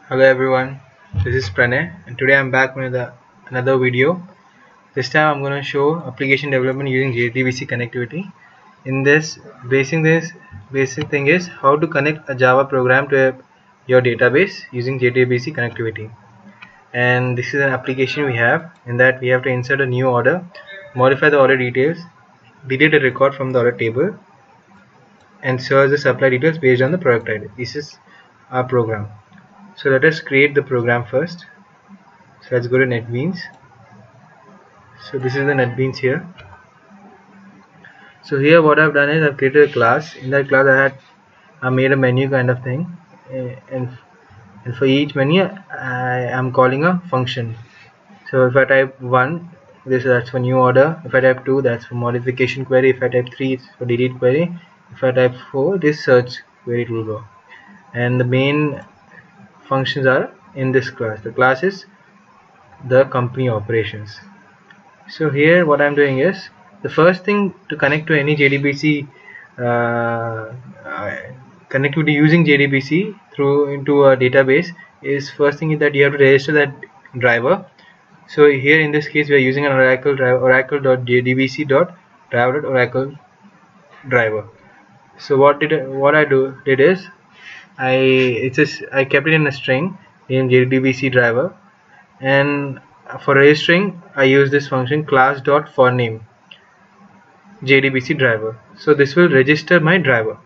Hello everyone, this is Pranay and today I'm back with another video. This time I'm going to show application development using JDBC connectivity. In this basic thing is how to connect a Java program to your database using JDBC connectivity. And this is an application we have. In that we have to insert a new order, modify the order details, delete a record from the order table, and search the supply details based on the product ID. This is our program. So let us create the program first. So let's go to NetBeans. So this is the NetBeans here. So here what I've done is I've created a class. In that class I made a menu kind of thing, and for each menu I am calling a function. So if I type 1, that's for new order. If I type 2, that's for modification query. If I type 3, it's for delete query. If I type 4, this search query it will go. And the main functions are in this class. The class is the company operations. So here what I'm doing is, the first thing to connect to any JDBC connectivity using JDBC through into a database is, first thing is that you have to register that driver. So here in this case we are using an Oracle driver, oracle.jdbc.driver.oracle driver. So what I did is I kept it in a string named JDBC driver, and for registering I use this function class.forName JDBC driver. So this will register my driver.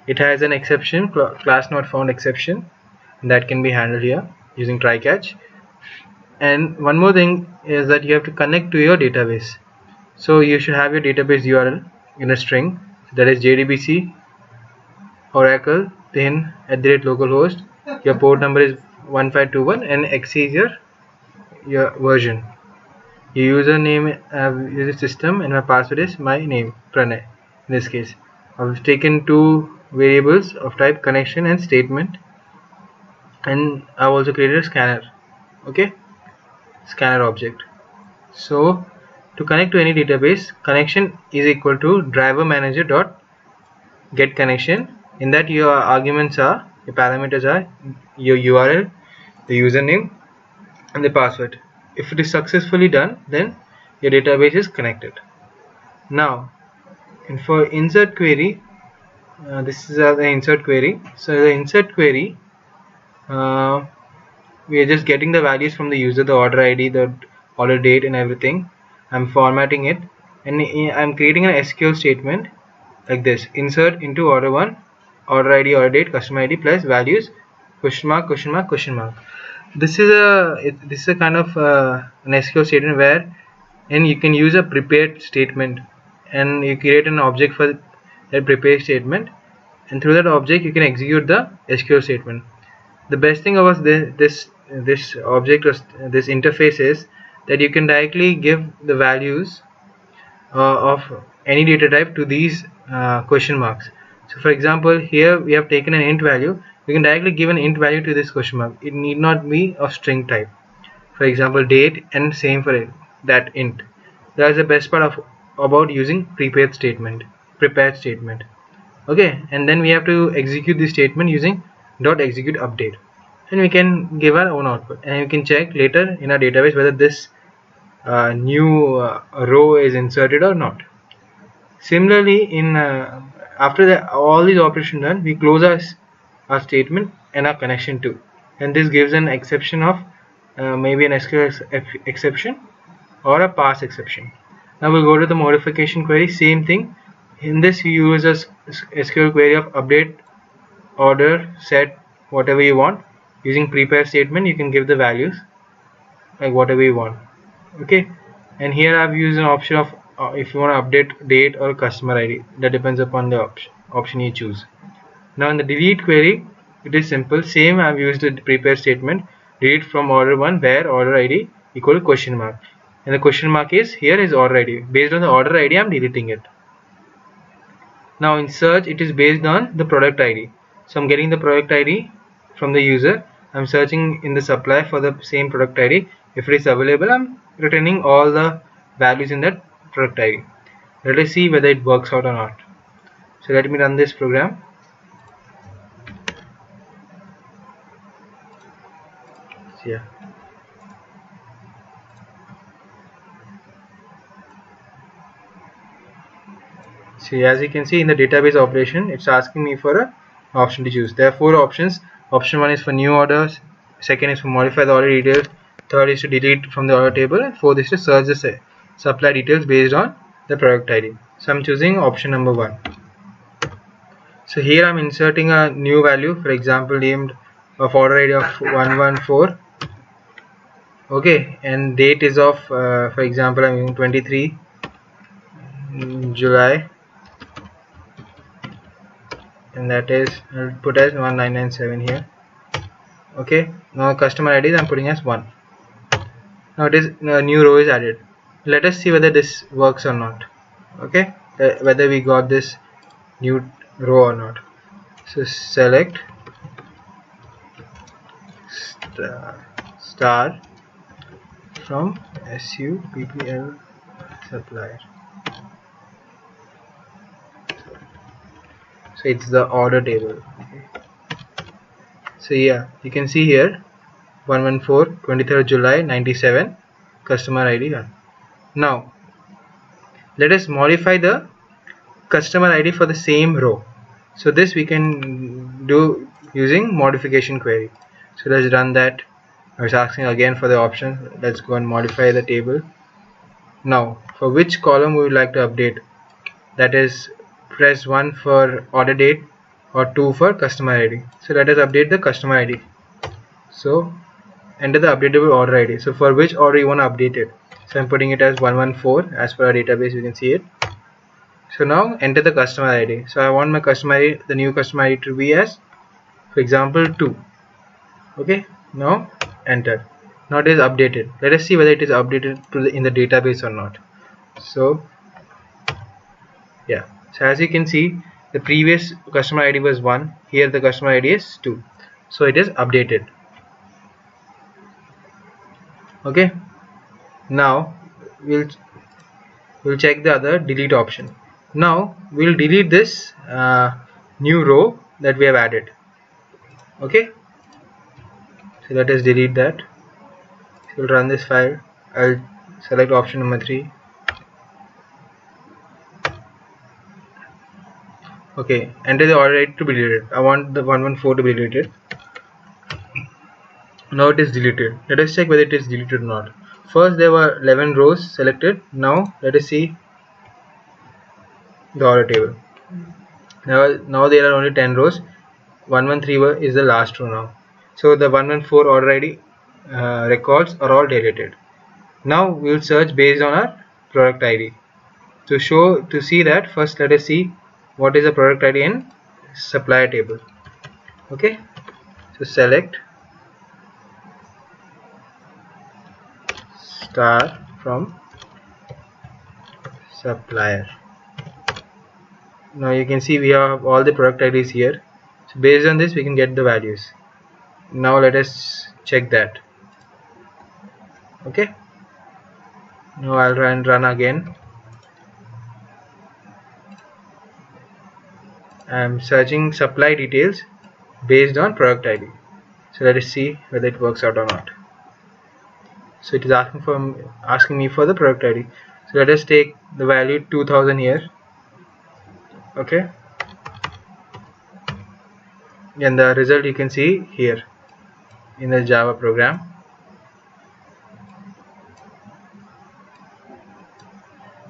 It has an exception, class not found exception, that can be handled here using try catch. And one more thing is that you have to connect to your database. So you should have your database URL in a string, that is JDBC Oracle, then @localhost. Your port number is 1521 and XC is your version. Your username is a system and my password is my name, Pranay. In this case I've taken two variables of type connection and statement, and I've also created a scanner. Okay, scanner object. So to connect to any database, connection is equal to driver manager dot get connection. In that your arguments are, your parameters are your URL, the username and the password. If it is successfully done, then your database is connected. Now, and for insert query, this is the insert query. So the insert query, we are just getting the values from the user, the order ID, the order date and everything. I'm formatting it and I'm creating an SQL statement like this: insert into order 1, order ID, order date, customer ID plus values, question mark, question mark, question mark. This is a kind of an SQL statement where, and you can use a prepared statement, and you create an object for that prepared statement, and through that object you can execute the SQL statement. The best thing about this object or this interface is that you can directly give the values of any data type to these question marks. So for example, here we have taken an int value. We can directly give an int value to this question mark. It need not be of string type. For example, date, and same for it, that int. That is the best part about using prepared statement. Okay, and then we have to execute this statement using .execute update, and we can give our own output, and we can check later in our database whether this new row is inserted or not. Similarly, in after all these operations done, we close our statement and our connection too, and this gives an exception of maybe an SQL exception or a pass exception. Now we'll go to the modification query. Same thing. In this you use a SQL query of update, order, set, whatever you want. Using prepare statement you can give the values like whatever you want. Okay, and here I've used an option of if you want to update date or customer ID. That depends upon the option you choose. Now in the delete query, it is simple. Same, I've used the prepare statement, delete from order 1 where order ID equal to question mark, and the question mark is here is order ID. Based on the order ID I'm deleting it. Now in search, it is based on the product ID. So I'm getting the product ID from the user. I'm searching in the supply for the same product ID. If it is available, I'm returning all the values in that product ID. Let us see whether it works out or not. So let me run this program. So yeah, so as you can see in the database operation, it's asking me for a option to choose. There are 4 options. Option 1 is for new orders, second is for modify the order details, third is to delete from the order table, and fourth is to search the supply details based on the product ID. So I'm choosing option number 1. So here I'm inserting a new value, for example named of order ID of 114. Okay, and date is of for example I'm using 23 July, and that is I'll put as 1997 here. Okay, now customer ID I'm putting as 1. Now it is a new row is added. Let us see whether this works or not. Okay, whether we got this new row or not. So select star from SUPPL supplier. So it's the order table. Okay. So yeah, you can see here 114 23rd July 97 customer ID. Now let us modify the customer ID for the same row. So this we can do using modification query. So let's run that. I was asking again for the option. Let's go and modify the table. Now for which column we would like to update, that is press 1 for order date or 2 for customer ID. So let us update the customer ID. So enter the updatable order ID. So for which order you want to update it. So I'm putting it as 114 as per our database, you can see it. So now enter the customer ID. So I want my customer ID, the new customer ID to be as, for example, 2. Okay, now enter. Now it is updated. Let us see whether it is updated to in the database or not. So yeah, so as you can see, the previous customer ID was 1, here the customer ID is 2. So it is updated. Okay, now we'll check the other delete option. Now we'll delete this new row that we have added. Okay, so let us delete that. So we'll run this file. I'll select option number 3. Okay, enter the order ID to be deleted. I want the 114 to be deleted. Now it is deleted. Let us check whether it is deleted or not. First there were 11 rows selected. Now let us see the order table. Now there are only 10 rows. 113 is the last row now. So the 114 order ID records are all deleted. Now we will search based on our product ID. To see that, first let us see what is the product ID in supplier table. Okay, so select star from supplier. Now you can see we have all the product IDs here. So based on this we can get the values. Now let us check that. Okay, now I'll run again. I'm searching supply details based on product ID. So let us see whether it works out or not. So it is asking me for the product ID. So let us take the value 2000 here. Okay, and the result you can see here in the Java program.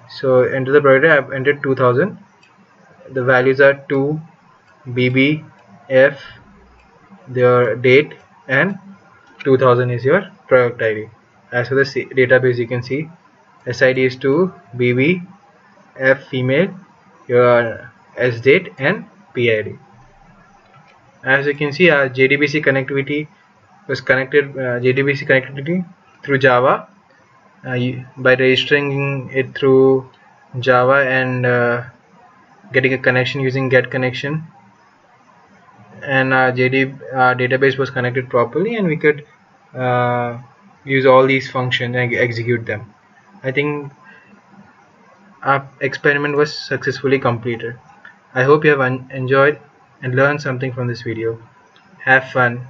So enter the product, I've entered 2000. The values are 2, BB, F, their date, and 2000 is your product ID. As for the database, you can see SID is 2, BB, F female, your S date, and PID. As you can see, our JDBC connectivity was connected, JDBC connectivity through Java by registering it through Java and getting a connection using get connection, and our database was connected properly, and we could use all these functions and execute them. I think our experiment was successfully completed. I hope you have enjoyed and learned something from this video. Have fun.